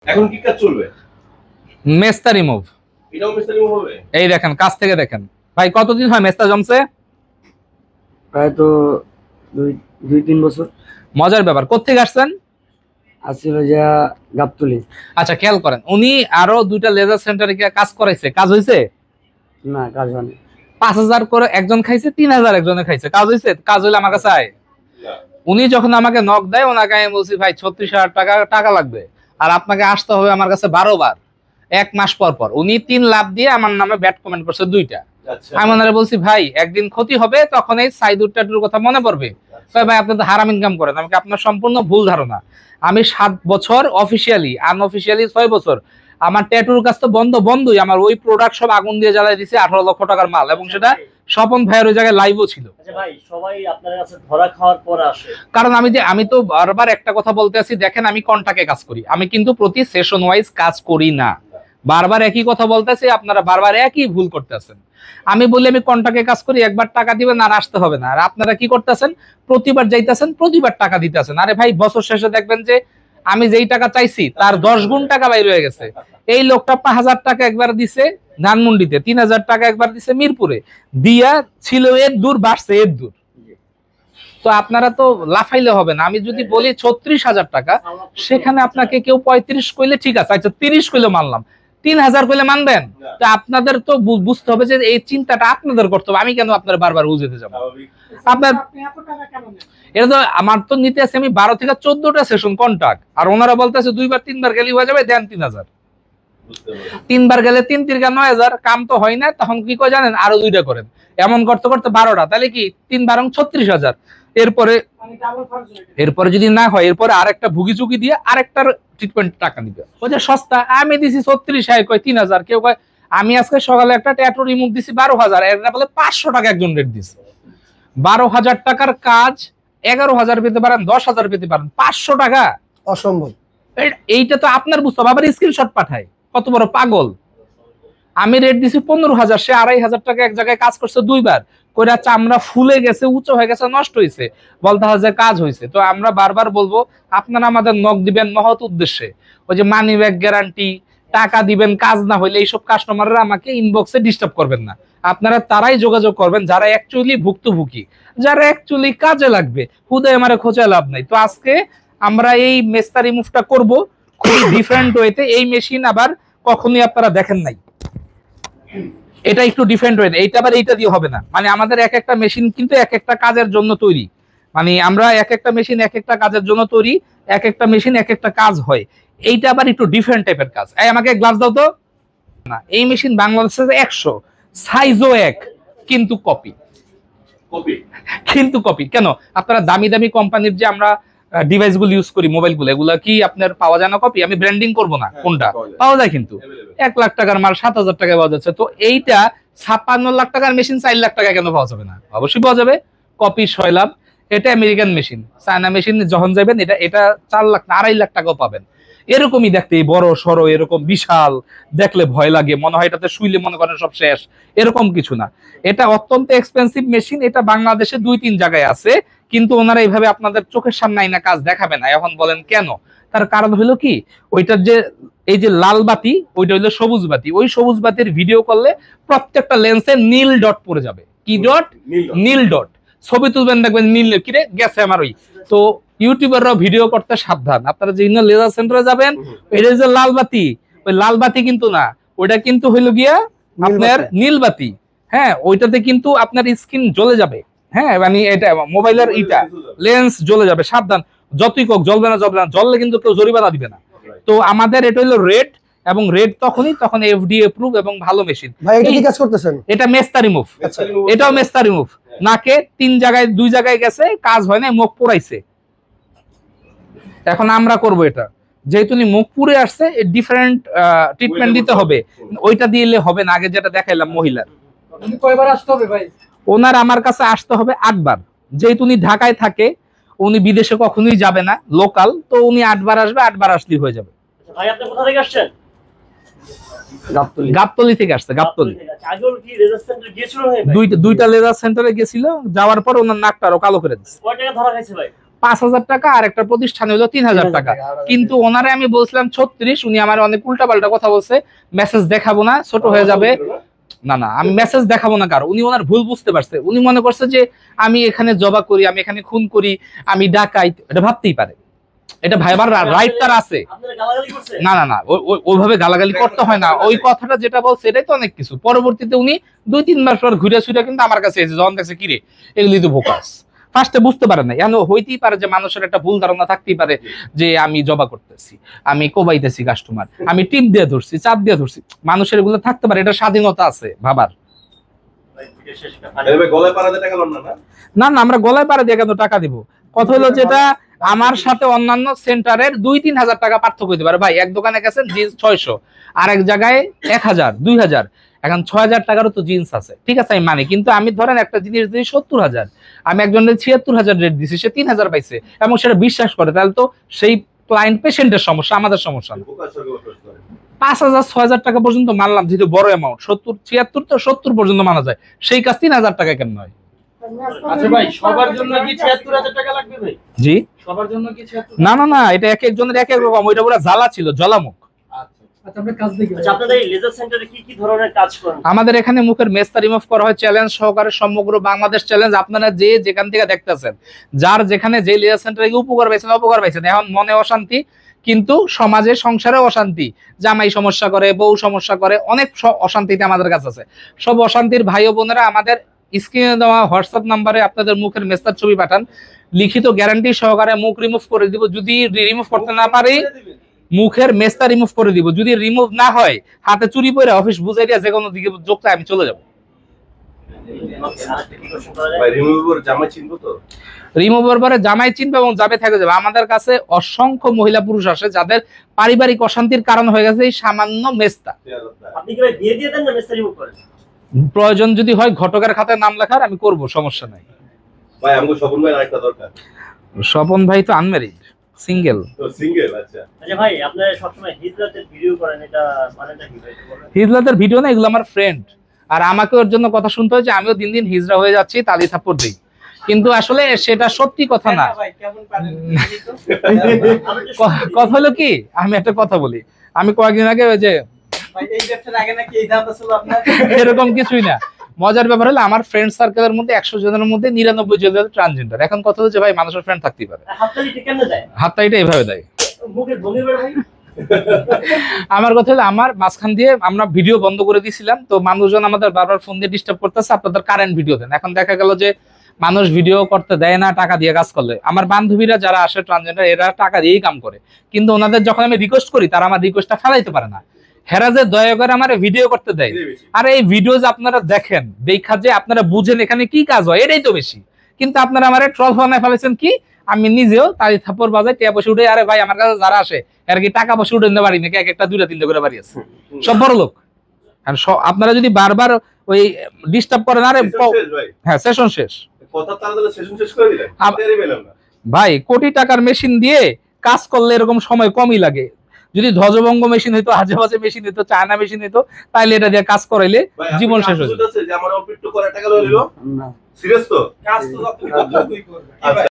এখন কি কাজ চলবে? মেস্তা রিমুভ। এটাও মেস্তা রিমুভ হবে? এই দেখেন কাছ থেকে দেখেন ভাই, কতদিন হয় মেস্তা জমছে? প্রায় তো 2-3 বছর। মজার ব্যাপার, কোত্থেকে আসছেন? আসছিল যা গাবতলি। আচ্ছা খেয়াল করেন, উনি আরো 2টা লেজার সেন্টারে কাজ করাইছে, কাজ হয়েছে? না, কাজ হয়নি। 5000 করে একজন খাইছে, 3000 একজনে খাইছে, কাজ হয়েছে? কাজ হইলে আমার কাছে আয়। উনি যখন আমাকে নক দেয়, ওনাকে আমি বলছি ভাই 36,000 টাকা লাগবে, আর আপনাকে আসতে হবে আমার কাছে 12 বার 1 মাস পর পর। উনি 3 লাভ দিয়ে আমার নামে ব্যাড কমেন্ট করছে 2টা। আমি ওনারে বলছি ভাই একদিন ক্ষতি হবে, তখন এই সাইদুর টাটুর কথা মনে পড়বে। ভাই আপনি তো হারাম ইনকাম করেন। আমাকে আপনার সম্পূর্ণ ভুল ধারণা। আমি 7 বছর অফিসিয়ালি, আনঅফিসিয়ালি 6 বছর আমার ট্যাটুর কাজ তো বন্ধই। আমার ওই প্রোডাক্ট সব আগুন দিয়ে জ্বালাই দিছে, 18 লক্ষ টাকার মাল, এবং সেটা স্বপন ভাইয়ের ওই জায়গায় লাইভও ছিল। আচ্ছা ভাই, সবাই আপনার কাছে ধরা খাওয়ার পর আসে, কারণ আমি তো বারবার একটা কথা বলতে আছি, দেখেন আমি কন্টাকে কাজ করি, আমি কিন্তু প্রতি সেশন ওয়াইজ কাজ করি না। বারবার একই কথা বলতেছি, আপনারা বারবার একই ভুল করতেছেন। আমি বলি আমি কন্টাকে কাজ করি, একবার টাকা দিবেন আর আসতে হবে না। আর আপনারা কি করতেছেন, প্রতিবার যাইতেছেন, প্রতিবার টাকা দিতেছেন। আরে ভাই বছর শেষে দেখবেন যে আমি যেই টাকা চাইছি তার 10 গুণ টাকা বাইরে হয়ে গেছে। এই লোকটা 5000 টাকা একবার দিছে ধানমন্ডিতে, 3000 টাকা একবার দিছে মিরপুরে, দিয়া ছিল এর দূর, বাড়ছে এর দূর। তো আপনারা তো লাফাইলে হবে না। আমি যদি বলি 36,000 টাকা, সেখানে আপনাকে কেউ 35 কইলে ঠিক আছে, আচ্ছা 30 কইলে মানলাম, 3000 কইলে মানবেন? তো আপনাদের তো বুঝতে হবে যে এই চিন্তাটা আপনাদের করতে হবে। আমি কেন আপনার বারবার বুঝাতে যাব? আপনার এটা তো আমার তো নিতে আছে আমি 12 থেকে 14টা সেশন কন্ট্রাক্ট, আর ওনারা বলতেছে 2বার 3বার গেলেই হয়ে যাবে, দেন 3000। 3বার গেলে 3 × 9,000, কাম তো হয় না। তখন কি করে জানেন, আরো 2টা করেন, এমন করতে করতে 12টা, তাহলে কি 3 × 36,000। এরপরে যদি না হয়, এরপরে আরেকটা ভুগি চুকি দিয়ে আরেকটার ট্রিটমেন্ট টাকা দিবে। ওই যে সস্তা, আমি দিছি 36, কয় 3000, কেউ কয়। আমি আজকে সকালে একটা ট্যাটু রিমুভ দিছি 12,000, এরা বলে 500 টাকা একজন রেট দিছে। 12,000 টাকার কাজ 11,000 পেতে পারেন, 10,000 পেতে পারেন, 500 টাকা অসম্ভব। এইটা তো আপনার বুঝতে হবে। আবার স্ক্রিনশট পাঠায়, কত বড় পাগল। আমি রেট দিছি 15,000, সে 2,500 টাকা এক জায়গায় কাজ করছে 2বার, কইরা চামড়া ফুলে গেছে, উঁচু হয়ে গেছে, নষ্ট হয়েছে, বলতে হয় যে কাজ হয়েছে। তো আমরা বারবার বলবো আপনারা আমাদের নক দিবেন মহৎ উদ্দেশ্যে। ওই যে মানি ব্যাক গ্যারান্টি, টাকা দিবেন, কাজ না হইলে এইসব কাস্টমাররা আমাকে ইনবক্সে ডিস্টার্ব করবেন না। আপনারা তারাই যোগাযোগ করবেন যারা অ্যাকচুয়ালি ভুক্তভোগী, যারা অ্যাকচুয়ালি কাজে লাগবে। হুদায় আমারে খোঁচায় লাভ নাই। তো আজকে আমরা এই মেস্তা রিমুভটা করব খুবই ডিফারেন্ট ওয়েতে। এই মেশিন আবার কখনোই আপনারা দেখেন নাই, এটা একটু ডিফারেন্ট ওয়েতে। এইটা আবার এইটা দিয়ে হবে না। মানে আমাদের এক একটা মেশিন কিন্তু এক একটা কাজের জন্য তৈরি। মানে আমরা এক একটা মেশিন এক একটা কাজের জন্য তৈরি, এক একটা মেশিন এক একটা কাজ হয়। এইটা আবার একটু ডিফারেন্ট টাইপের কাজ। এই আমাকে গ্লাস দাও তো। না, এই মেশিন বাংলাদেশে 100, সাইজও এক, কিন্তু কপি। কিন্তু কপি কেন? আপনারা দামি দামি কোম্পানির যে আমরা ডিভাইস গুলো ইউজ করি, মোবাইল গুলো, এগুলা কি আপনার পাওয়া যায় না কপি? আমি ব্র্যান্ডিং করবো না, কোনটা পাওয়া যায়, কিন্তু 1 লাখ টাকার মাল 7,000 টাকায় পাওয়া যাচ্ছে। তো এইটা 56 লাখ টাকার মেশিন 4 লাখ টাকা কেন পাওয়া যাবে না? অবশ্যই পাওয়া যাবে। কপি 6 লাভ। এটা আমেরিকান মেশিন, চায়না মেশিন যখন যাবেন এটা 4 লাখ না 2.5 লাখ টাকাও পাবেন। এরকমই দেখতে, বড় সড়ো, এরকম বিশাল, দেখলে ভয় লাগে, মনে হয় এটাতে শুইলে মনে করেন সব শেষ। এরকম কিছু না, এটা অত্যন্ত এক্সপেন্সিভ মেশিন। এটা বাংলাদেশে 2-3 জায়গায় আছে, কিন্তু ওনারা এইভাবে আপনাদের চোখের সামনে আইনা কাজ দেখাবে না। এখন বলেন কেন? তার কারণ হলো কি, ওইটার যে এই যে লাল বাতি, ওইটা হলো সবুজ বাতি। ওই সবুজ বাতির ভিডিও করলে প্রত্যেকটা লেন্সে নীল ডট পড়ে যাবে। কি ডট? নীল ডট। ছবি তুলবেন, দেখবেন নীল, কিরে গেছে আমার ওই। তো ইউটিউবাররাও ভিডিও করতে সাবধান। আপনারা যে লেজার সেন্টারে যাবেন, এটা যে লাল বাতি, ওই লাল বাতি কিন্তু না, ওইটা কিন্তু হইলো গিয়া আপনার নীল বাতি। হ্যাঁ, ওইটাতে কিন্তু আপনার স্কিন জ্বলে যাবে। হ্যাঁ, মানে এটা মোবাইলের ইটা লেন্স জ্বলে যাবে, সাবধান। যতই কক জ্বলবে না, জ্বললে কিন্তু কেউ জরিমানা দিবে না। তো আমাদের এটা হলো রেড, এবং রেড তখনই তখন এফডিএ প্রুফ এবং ভালো মেশিন। ভাই এটা কি কাজ করতেছেন? এটা মেস্তা রিমুভ। এটাও মেস্তা রিমুভ। নাকে 3 জায়গায় 2 জায়গায় গেছে, কাজ হয় না, মুখ পুরাইছে। এখন আমরা করব এটা, যেহেতু মুখ পুরে আসছে, ডিফারেন্ট ট্রিটমেন্ট দিতে হবে। ওইটা দিলে হবে না। আগে যেটা দেখাইলাম মহিলার, কয়বার আসতে হবে ভাই? ওনার আমার কাছে আসতে হবে 8 বার। যেহেতু উনি ঢাকায় থাকে, উনি বিদেশে কখনোই যাবে না, লোকাল, তো উনি 8 বার আসবে। 8 বার আসলেই হয়ে যাবে। ভাই আপনি কোথা থেকে আসছেন? গাবতলি থেকে আসছে। গাবতলি আগেও কি লেজার সেন্টার গিয়েছিল ভাই? 2টা লেজার সেন্টারে গেছিল, যাওয়ার পর ওনার নাকটা আরো কালো করে দিচ্ছে। কয় টাকা ধরা খাইছে ভাই? 5,000 টাকা, আর একটা প্রতিষ্ঠানে হলো 3,000 টাকা। কিন্তু ওনারে আমি বলছিলাম 36, উনি আমার অনেক উল্টাপাল্টা কথা বলছে, মেসেজ দেখাবো না, ছোট হয়ে যাবে। না না, আমি মেসেজ দেখাবো না কারো। উনি ওনার ভুল বুঝতে পারছে, উনি মনে করছে যে আমি এখানে জবা করি, আমি এখানে খুন করি, আমি ডাকাইত, এটা ভাবতেই পারে। এটা ভাইবার রাইট তার আছে। আপনারা গালাগালি করছেন? না না না, ওইভাবে গালাগালি করতে হয় না। ওই কথাটা যেটা বলছে এটাই তো অনেক কিছু। পরবর্তীতে উনি 2-3 মাস পর ঘুরে ফিরে কিন্তু আমার কাছে এসে যখন দেখছে কিরে এগুলি তো বোকাস, ফার্স্টে বুঝতে পারে না। এখন হইতেই পারে যে মানুষের একটা ভুল ধারণা থাকতেই পারে যে আমি জবা করতেছি, আমি কোবাইতেছি কাস্টমার, আমি টিপ দিয়ে ধরছি, চাপ দিয়ে ধরছি, মানুষের এগুলো থাকতে পারে, এটা স্বাধীনতা আছে ভাবার। গলায় পাড়া দিয়ে টাকা লন না? না না, আমরা গলায় পাড়া দিয়ে কেন টাকা দিব? কথা হলো যেটা আমার সাথে অন্যান্য সেন্টারের 2-3 হাজার টাকা পার্থক্য হতে পারে। ভাই এক দোকানে গেছেন জিন্স 600, আর এক জায়গায় 1000, 2000, এখন 6000 টাকারও তো জিন্স আছে, ঠিক আছে আমি মানি। কিন্তু আমি ধরেন একটা জিনিস দিই 70,000, আমি একজনের 76,000 রেট দিছি, সে 3000 পাইছে এবং সেটা বিশ্বাস করে, তাহলে তো সেই ক্লায়েন্ট পেশেন্টের সমস্যা, আমাদের সমস্যা না। 5,000-6,000 টাকা পর্যন্ত মানলাম, যেহেতু বড় অ্যামাউন্ট। 70-76 তো 70 পর্যন্ত মানা যায়, সেই কাজ 3,000 টাকা কেন নয়? আচ্ছা ভাই, সবার জন্য কি 76,000 টাকা লাগবে ভাই? জি সবার জন্য কি 76? না না না, এটা এক একজনের এক এক রকম। ওইটা পুরো জ্বালা ছিল, জ্বালামুখ। আচ্ছা আমরা কাজ দেখি। আচ্ছা, আপনাদের এই লেজার সেন্টারে কি কি ধরনের কাজ করেন? আমাদের এখানে মুখের মেস্তা রিমুভ করা হয় চ্যালেঞ্জ সহকারে, সমগ্র বাংলাদেশ চ্যালেঞ্জ। আপনারা যে যেখান থেকে দেখতেছেন, যার যেখানে যে লেজার সেন্টারে উপকার পাইছেন, অপকার পাইছেন, এখন মনে অশান্তি, কিন্তু সমাজে সংসারে অশান্তি, জামাই সমস্যা করে, বউ সমস্যা করে, অনেক অশান্তিতে আমাদের কাছে আছে। সব অশান্তির ভাই ও বোনেরা আমাদের স্ক্রিনে দেওয়া হোয়াটসঅ্যাপ নাম্বারে আপনাদের মুখের মেস্তার ছবি পাঠান, লিখিত গ্যারান্টি সহকারে মুখ রিমুভ করে দিব। যদি রিমুভ করতে না পারি, মুখের মেস্তা রিমুভ করে দিব। যদি রিমুভ না হয়, হাতে চুরি পরে অফিস বুঝাই দিয়া যে কোনো দিকে যোগটা আমি চলে যাব। ভাই রিমুভার জামাই চিনবো তো? রিমুভার পরে জামাই চিনবে এবং যাবে থেকে যাবে। আমাদের কাছে অসংখ্য মহিলা পুরুষ আসে যাদের পারিবারিক অশান্তির কারণ হয়ে গেছে এই সামান্য মেস্তা। আপনি কি ভাই বিয়ে দিয়ে দেন না মেস্তা রিমুভ করেন? প্রয়োজন যদি হয় ঘটকের খাতায় নাম লেখার, আমি করব, সমস্যা নাই। ভাই আমাকে স্বপন ভাই আরেকটা দরকার। স্বপন ভাই তো আনম্যারিড, সিঙ্গেল। তো সিঙ্গেল? আচ্ছা আচ্ছা ভাই, আপনারা সবসময় হিজলাতের ভিডিও করেন, এটা মানেটা কি ভাই? হিজলাতের ভিডিও না, এগুলো আমার ফ্রেন্ড, আর আমাকে ওর জন্য কথা শুনতে হয় যে আমিও দিন দিন হিজড়া হয়ে যাচ্ছি, তালি থাপ্পড় দিই, কিন্তু আসলে সেটা সত্যি কথা না। কথা হলো কি, আমি একটা কথা বলি, আমি কয়েকদিন আগে ওই যে এরকম কিছুই না, মজার ব্যাপার হলো আমার ফ্রেন্ড সার্কেলের মধ্যে 100 জনের মধ্যে 99 জন ট্রান্সজেন্ডার। এখন কথা হচ্ছে ভাই মানুষের ফ্রেন্ড থাকতেই পারে, হাততালিটা কেন দেয়? হাততালিটা এইভাবে দেয়। মুখে ভঙ্গি করে ভাই। আমার কথা হলো আমার মাঝখান দিয়ে আমরা ভিডিও বন্ধ করে দিয়েছিলাম, তো মানুষজন আমাদের বারবার ফোন দিয়ে ডিস্টার্ব করতেছে, আপনাদের কারেন্ট ভিডিও দেন। এখন দেখা গেল যে মানুষ ভিডিও করতে দেয় না টাকা দিয়ে কাজ করলে। আমার বান্ধবীরা যারা আসে ট্রান্সজেন্ডার, এরা টাকা দিয়েই কাম করে, কিন্তু ওনাদের যখন আমি রিকোয়েস্ট করি তারা আমার রিকোয়েস্টটা ফেলাইতে পারে না। হেরা যে দয়া করে আমার ভিডিও করতে দেয়, আর এই ভিডিও যে আপনারা দেখেন, দেখা যে আপনারা বুঝেন এখানে কি কাজ হয়, এটাই তো বেশি। কিন্তু আপনারা আমার ট্রল বানায় ফেলেছেন কি, আমি নিজেও তাই থাপ্পড় বাজাই, টাকা পয়সা উঠে। আরে ভাই আমার কাছে যারা আসে এর কি টাকা পয়সা উঠে নিতে পারি নাকি? এক একটা 2টা-3টা করে বাড়ি আছে, সব বড় লোক। আপনারা যদি বারবার ওই ডিস্টার্ব করেন, আরে হ্যাঁ সেশন শেষ, কথা তাড়াতাড়ি সেশন শেষ করে দিলেন, টেরই পেলাম না। ভাই কোটি টাকার মেশিন দিয়ে কাজ করলে এরকম সময় কমই লাগে। যদি ধ্বজভঙ্গ মেশিন হইতো, আজেবাজে মেশিন হইতো, চায়না মেশিন হইতো, তাইলে এটা দিয়ে কাজ করাইলে জীবন শেষ হয়ে যাবে। আমার অল্প একটু করে টাকা লইলো, সিরিয়াস তো কাজ তো আপনি করবেন।